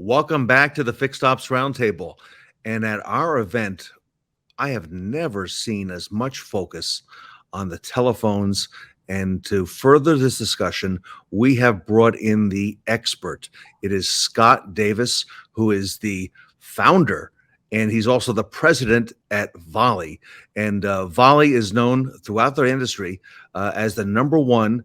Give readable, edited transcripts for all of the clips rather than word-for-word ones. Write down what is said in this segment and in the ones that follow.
Welcome back to the Fixed Ops Roundtable. And at our event, I have never seen as much focus on the telephones. And to further this discussion, we have brought in the expert. It is Scott Davis, who is the founder, and he's also the president at Volie. And Volie is known throughout the industry as the number one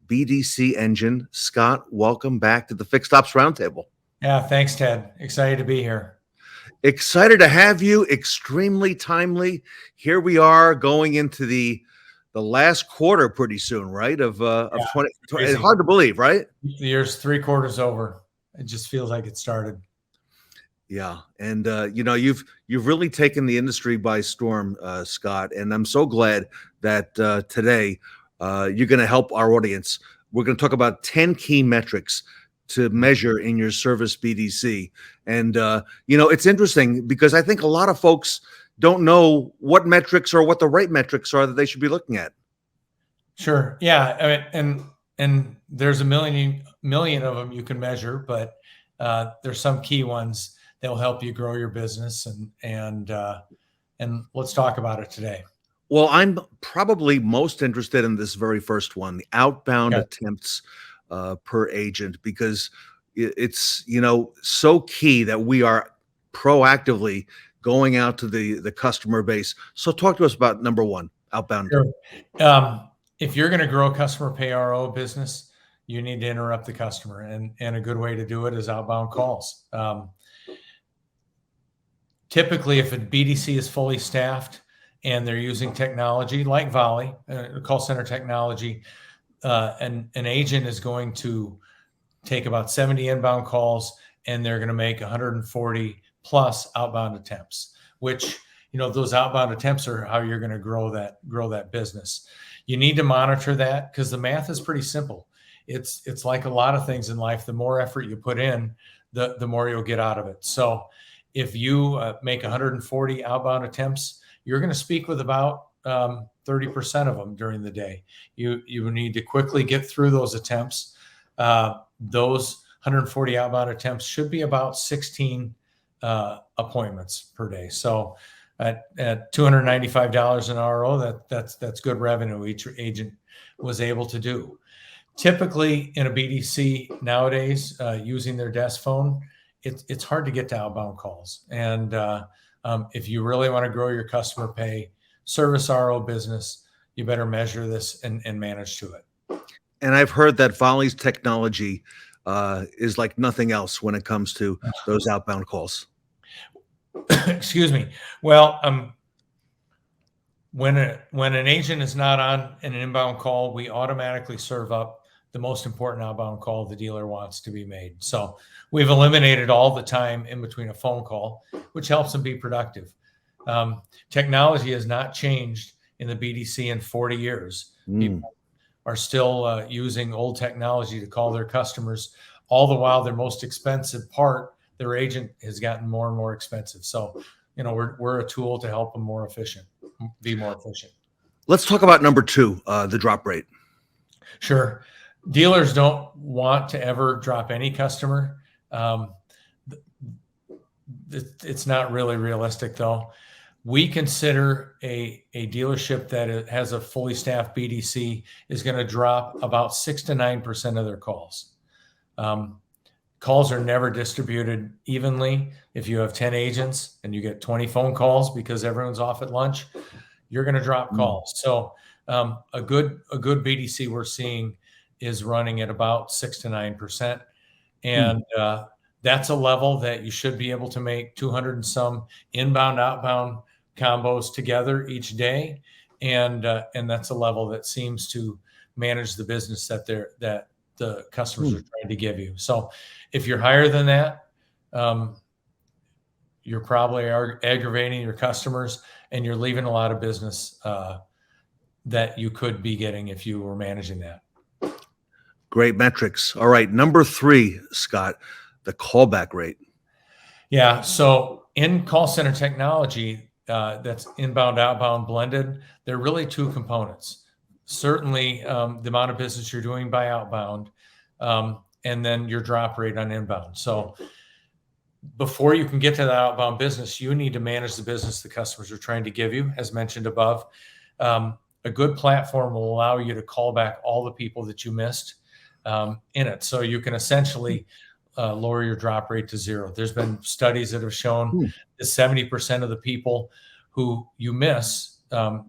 BDC engine. Scott, welcome back to the Fixed Ops Roundtable. Yeah, thanks, Ted. Excited to be here. Excited to have you. Extremely timely. Here we are going into the last quarter pretty soon, right? Of 20. It's hard to believe, right? The year's 3/4 over. It just feels like it started. Yeah, and you've really taken the industry by storm, Scott. And I'm so glad that today you're going to help our audience. We're going to talk about 10 key metrics to measure in your service BDC. And, it's interesting because I think a lot of folks don't know what metrics or what the right metrics are that they should be looking at. Sure. Yeah. I mean, and there's a million of them you can measure, but there's some key ones that'll help you grow your business. And let's talk about it today. Well, I'm probably most interested in this very first one, the outbound attempts per agent, because it's so key that we are proactively going out to the customer base. So talk to us about number one, outbound. Sure. If you're going to grow a customer pay RO business, you need to interrupt the customer, and a good way to do it is outbound calls. Typically, if a BDC is fully staffed and they're using technology like Volie, call center technology, an agent is going to take about 70 inbound calls, and they're going to make 140 plus outbound attempts, which, those outbound attempts are how you're going to grow that business. You need to monitor that because the math is pretty simple. It's like a lot of things in life. The more effort you put in, the more you'll get out of it. So if you make 140 outbound attempts, you're going to speak with about 30% of them during the day. You need to quickly get through those attempts. Those 140 outbound attempts should be about 16 appointments per day. So at $295 an RO, that's good revenue each agent was able to do. Typically in a BDC nowadays, using their desk phone, it's hard to get to outbound calls. And if you really want to grow your customer pay service RO business, you better measure this and manage to it. And I've heard that Volie's technology is like nothing else when it comes to those outbound calls. Excuse me. Well, when an agent is not on an inbound call, we automatically serve up the most important outbound call the dealer wants to be made. So we've eliminated all the time in between a phone call, which helps them be productive. Technology has not changed in the BDC in 40 years. People are still using old technology to call their customers, all the while their most expensive part, their agent, has gotten more and more expensive. So, we're a tool to help them be more efficient. Let's talk about number two, the drop rate. Sure. Dealers don't want to ever drop any customer. It's not really realistic, though. We consider a dealership that has a fully staffed BDC is going to drop about 6 to 9% of their calls. Calls are never distributed evenly. If you have 10 agents and you get 20 phone calls because everyone's off at lunch, you're going to drop calls. So a good BDC we're seeing is running at about 6 to 9%. And that's a level that you should be able to make 200 and some inbound, outbound combos together each day. And that's a level that seems to manage the business that the customers are trying to give you. So if you're higher than that, you're probably aggravating your customers, and you're leaving a lot of business that you could be getting if you were managing that. Great metrics. All right. Number three, Scott, the callback rate. Yeah. So in call center technology, that's inbound, outbound blended, there are really two components. Certainly the amount of business you're doing by outbound, and then your drop rate on inbound. So before you can get to that outbound business, you need to manage the business the customers are trying to give you, as mentioned above. A good platform will allow you to call back all the people that you missed in it. So you can essentially lower your drop rate to zero. There's been studies that have shown that 70% of the people who you miss,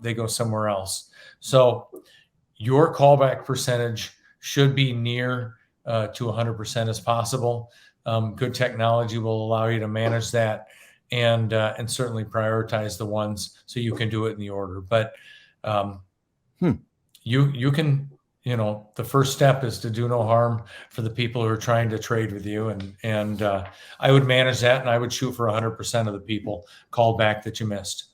they go somewhere else. So your callback percentage should be near to 100% as possible. Good technology will allow you to manage that and certainly prioritize the ones so you can do it in the order. But you can, the first step is to do no harm for the people who are trying to trade with you. And I would manage that, and I would shoot for 100% of the people called back that you missed.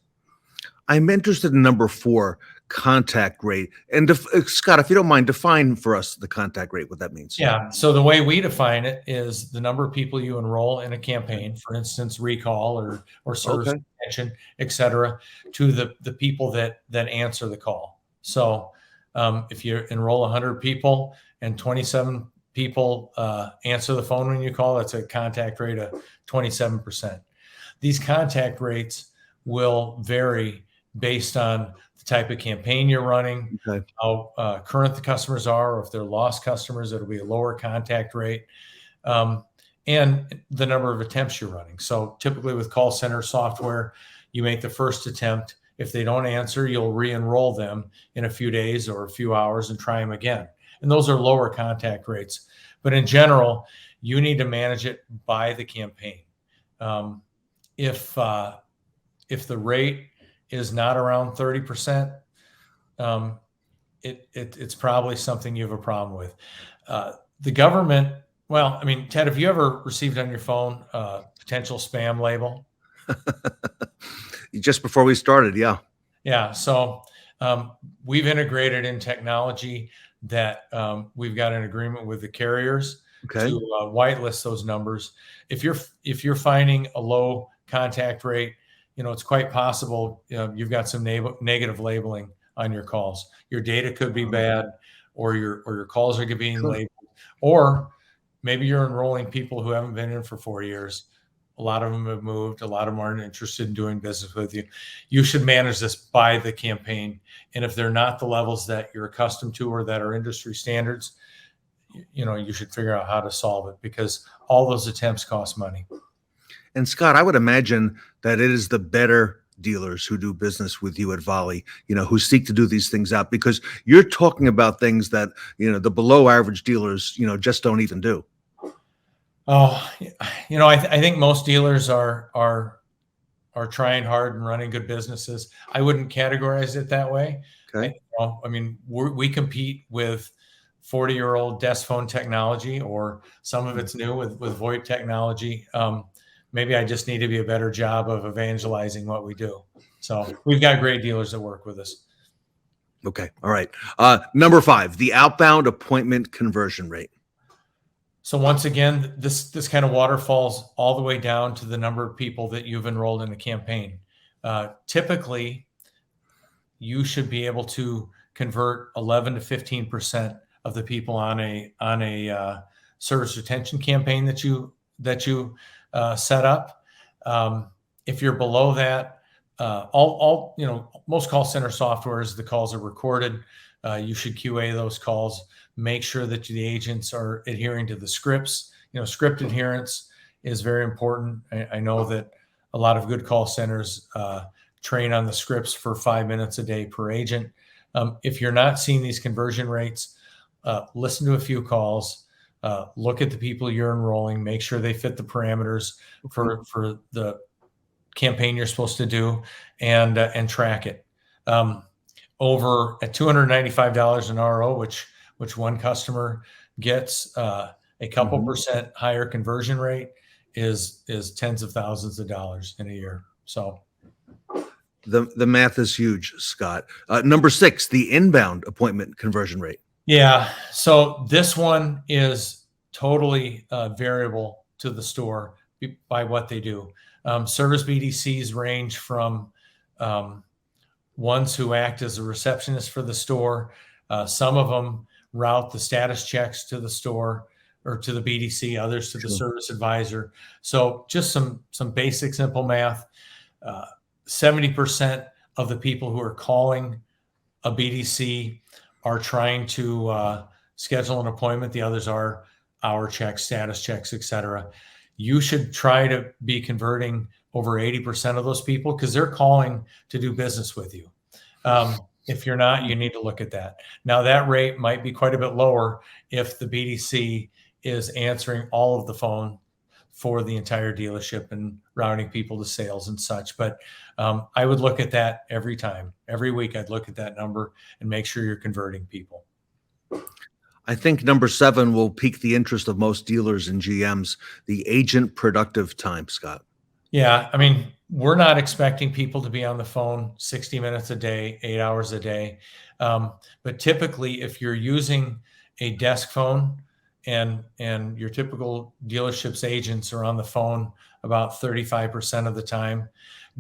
I'm interested in number 4, contact rate. And Scott, if you don't mind, define for us the contact rate, what that means. Yeah. So the way we define it is the number of people you enroll in a campaign, for instance, recall or service retention, et cetera, to the people that answer the call. So if you enroll 100 people and 27 people answer the phone when you call, that's a contact rate of 27%. These contact rates will vary based on the type of campaign you're running, how current the customers are, or if they're lost customers, it'll be a lower contact rate, and the number of attempts you're running. So typically with call center software, you make the first attempt. If they don't answer, you'll re-enroll them in a few days or a few hours and try them again. And those are lower contact rates. But in general, you need to manage it by the campaign. If the rate is not around 30%, it's probably something you have a problem with. The government, well, I mean, Ted, have you ever received on your phone a potential spam label? Just before we started, yeah. Yeah, so we've integrated in technology that we've got an agreement with the carriers to whitelist those numbers. If you're finding a low contact rate, it's quite possible you've got some negative labeling on your calls. Your data could be bad, or your calls are being labeled, or maybe you're enrolling people who haven't been in for 4 years. A lot of them have moved. A lot of them aren't interested in doing business with you. You should manage this by the campaign. And if they're not the levels that you're accustomed to or that are industry standards, you should figure out how to solve it, because all those attempts cost money. And Scott, I would imagine that it is the better dealers who do business with you at Volie, who seek to do these things out, because you're talking about things that, the below average dealers, just don't even do. Oh, I think most dealers are trying hard and running good businesses. I wouldn't categorize it that way. Okay. We compete with 40-year-old desk phone technology, or some of it's new with VoIP technology. Maybe I just need to be a better job of evangelizing what we do. So we've got great dealers that work with us. Okay. All right. Number 5, the outbound appointment conversion rate. So once again, this kind of waterfalls all the way down to the number of people that you've enrolled in a campaign. Typically, you should be able to convert 11 to 15% of the people on a service retention campaign that you set up. If you're below that, most call center softwares, the calls are recorded. You should QA those calls. Make sure that the agents are adhering to the scripts. Script adherence is very important. I know that a lot of good call centers train on the scripts for 5 minutes a day per agent. If you're not seeing these conversion rates, listen to a few calls. Look at the people you're enrolling. Make sure they fit the parameters for the campaign you're supposed to do, and track it. Over at $295 an RO, which one customer gets, a couple percent higher conversion rate is tens of thousands of dollars in a year. So the math is huge, Scott. Number 6, the inbound appointment conversion rate. Yeah. So this one is totally variable to the store by what they do. Service BDCs range from ones who act as a receptionist for the store. Some of them route the status checks to the store. or to the BDC, others to the Sure. service advisor. So just some basic, simple math. 70% of the people who are calling a BDC are trying to schedule an appointment. The others are hour checks, status checks, etc. You should try to be converting over 80% of those people because they're calling to do business with you. If you're not, you need to look at that. Now, that rate might be quite a bit lower if the BDC is answering all of the phone for the entire dealership and routing people to sales and such. But I would look at that every time. Every week, I'd look at that number and make sure you're converting people. I think number 7 will pique the interest of most dealers and GMs, the agent productive time, Scott. Yeah, I mean, we're not expecting people to be on the phone 60 minutes a day, 8 hours a day. But typically, if you're using a desk phone and your typical dealership's agents are on the phone about 35% of the time,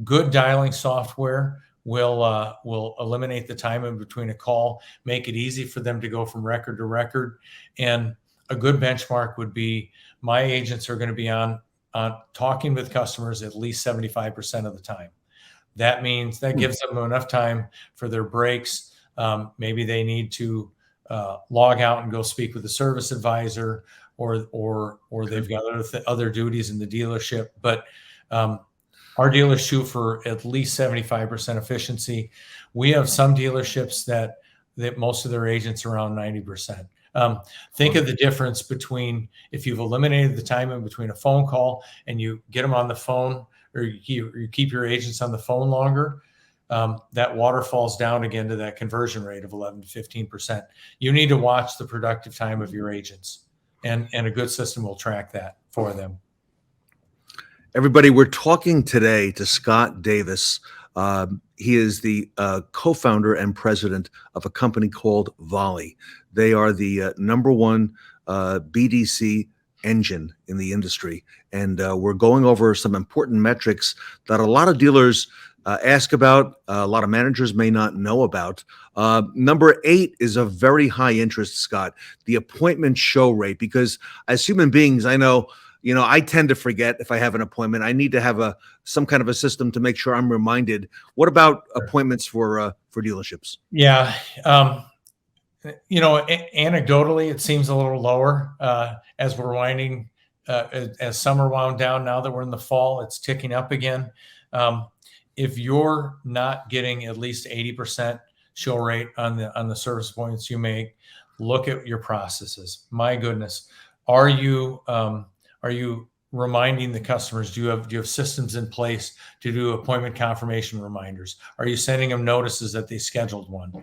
good dialing software will eliminate the time in between a call, make it easy for them to go from record to record. And a good benchmark would be my agents are going to be on talking with customers at least 75% of the time. That means that gives them enough time for their breaks. Maybe they need to log out and go speak with a service advisor, or they've got other duties in the dealership. But our dealers shoot for at least 75% efficiency. We have some dealerships that most of their agents are around 90%. Think of the difference between if you've eliminated the time in between a phone call and you get them on the phone, or you keep your agents on the phone longer, that water falls down again to that conversion rate of 11 to 15%. You need to watch the productive time of your agents, and a good system will track that for them. Everybody, we're talking today to Scott Davis. He is the co-founder and president of a company called Volie. They are the number one BDC engine in the industry. And we're going over some important metrics that a lot of dealers ask about, a lot of managers may not know about. Number 8 is a very high interest, Scott, the appointment show rate, because as human beings, I know, I tend to forget if I have an appointment. I need to have some kind of a system to make sure I'm reminded. What about appointments for dealerships? Yeah. Anecdotally, it seems a little lower as we're winding, as summer wound down. Now that we're in the fall, it's ticking up again. If you're not getting at least 80% show rate on the service appointments you make, look at your processes. My goodness, are you reminding the customers? Do you have systems in place to do appointment confirmation reminders? Are you sending them notices that they scheduled one?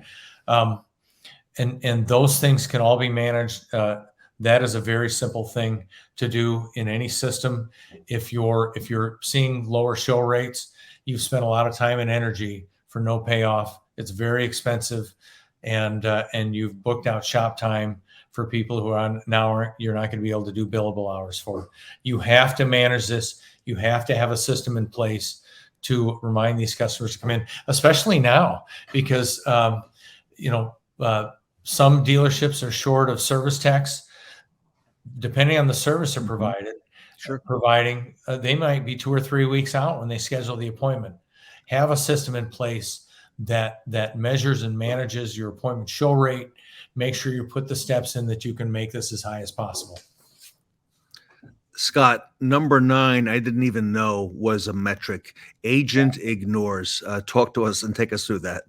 And those things can all be managed. That is a very simple thing to do in any system. If you're seeing lower show rates, you've spent a lot of time and energy for no payoff. It's very expensive, and you've booked out shop time for people who are now you're not going to be able to do billable hours for. You have to manage this. You have to have a system in place to remind these customers to come in, especially now, because some dealerships are short of service techs. Depending on the service they're providing, they might be 2 or 3 weeks out when they schedule the appointment. Have a system in place that measures and manages your appointment show rate. Make sure you put the steps in that you can make this as high as possible. Scott, number 9, I didn't even know was a metric. Agent ignores. Talk to us and take us through that.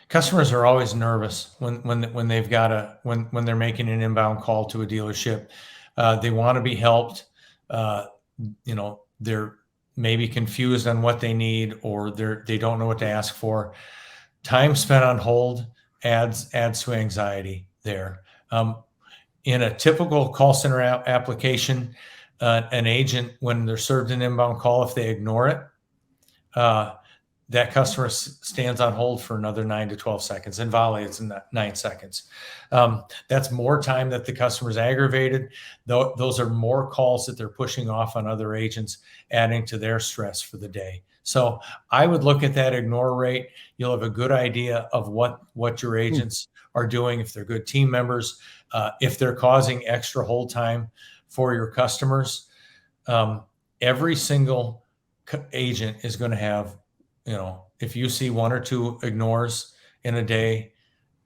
Customers are always nervous when they've got when they're making an inbound call to a dealership. They want to be helped. They're maybe confused on what they need, or they don't know what to ask for. Time spent on hold adds to anxiety there. In a typical call center application, an agent, when they're served an inbound call, if they ignore it, that customer stands on hold for another 9 to 12 seconds. In Volie, it's 9 seconds. That's more time that the customer's aggravated. Those are more calls that they're pushing off on other agents, adding to their stress for the day. So I would look at that ignore rate. You'll have a good idea of what your agents are doing, if they're good team members, if they're causing extra hold time for your customers. Every single agent is going to have, if you see 1 or 2 ignores in a day,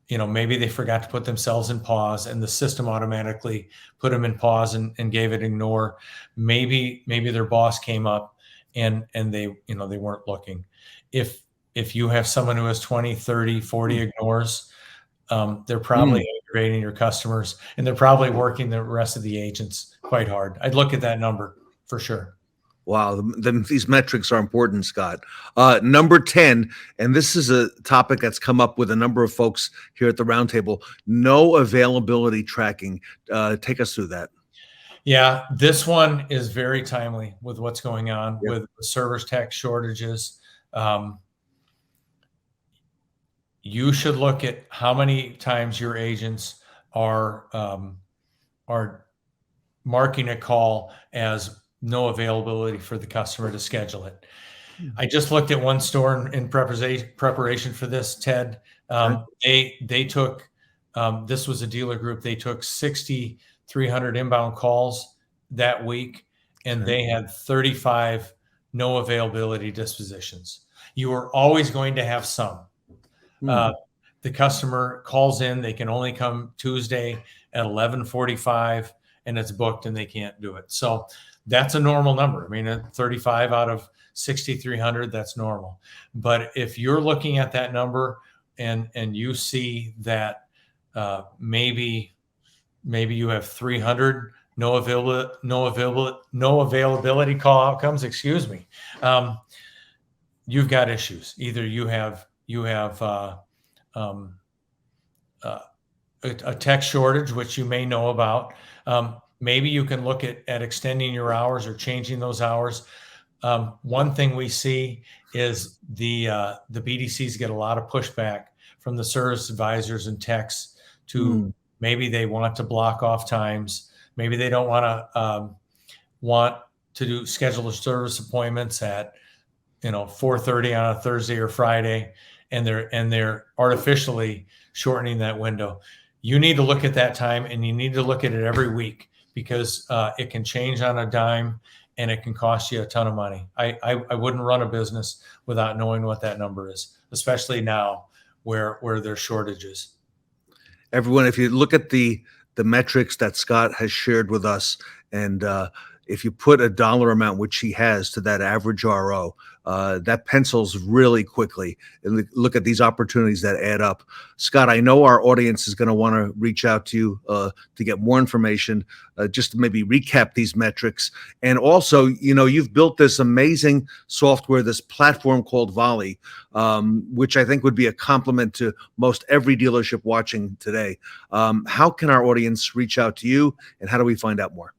maybe they forgot to put themselves in pause and the system automatically put them in pause and gave it ignore. Maybe their boss came up and they, they weren't looking. If you have someone who has 20, 30, 40 ignores, they're probably aggravating your customers, and they're probably working the rest of the agents quite hard. I'd look at that number for sure. Wow, then these metrics are important, Scott. Number 10, and this is a topic that's come up with a number of folks here at the Roundtable, no availability tracking. Take us through that. Yeah, this one is very timely with what's going on with the service tech shortages. You should look at how many times your agents are marking a call as no availability for the customer to schedule it. I just looked at one store in preparation for this, Ted. They took, this was a dealer group, they took 6,300 inbound calls that week, and they had 35 no availability dispositions. You are always going to have some. The customer calls in, they can only come Tuesday at 11:45 and it's booked and they can't do it. So that's a normal number. I mean, at 35 out of 6,300, that's normal. But if you're looking at that number and you see that maybe you have 300 no availability call outcomes, you've got issues. Either you have a tech shortage, which you may know about. Maybe you can look at extending your hours or changing those hours. One thing we see is the BDCs get a lot of pushback from the service advisors and techs to maybe they want to block off times. Maybe they don't want to do schedule service appointments at 4:30 on a Thursday or Friday, and they're artificially shortening that window. You need to look at that time, and you need to look at it every week, because it can change on a dime and it can cost you a ton of money. I wouldn't run a business without knowing what that number is, especially now where there's shortages. Everyone, if you look at the metrics that Scott has shared with us, and if you put a dollar amount, which he has, to that average RO, that pencils really quickly. And look at these opportunities that add up. Scott, I know our audience is going to want to reach out to you to get more information, just to maybe recap these metrics. And also, you've built this amazing software, this platform called Volie, which I think would be a compliment to most every dealership watching today. How can our audience reach out to you, and how do we find out more?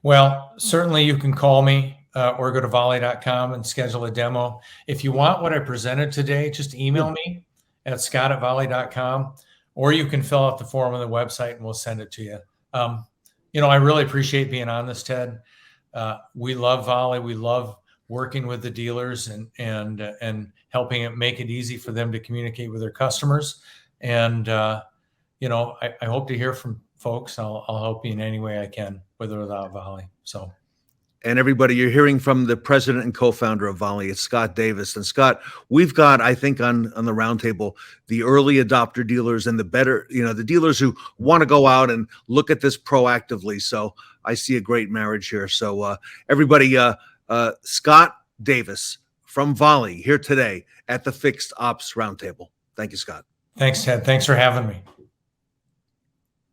Well, certainly you can call me or go to volley.com and schedule a demo. If you want what I presented today, just email me at scott@volley.com, or you can fill out the form on the website and we'll send it to you. I really appreciate being on this, Ted. We love Volie. We love working with the dealers and helping it make it easy for them to communicate with their customers. And, I hope to hear from folks. I'll help you in any way I can, with or without Volie. So, and everybody, you're hearing from the president and co-founder of Volie. It's Scott Davis. And Scott, we've got, I think, on the roundtable, the early adopter dealers and the better, the dealers who want to go out and look at this proactively. So I see a great marriage here. So everybody, Scott Davis from Volie here today at the Fixed Ops Roundtable. Thank you, Scott. Thanks, Ted. Thanks for having me.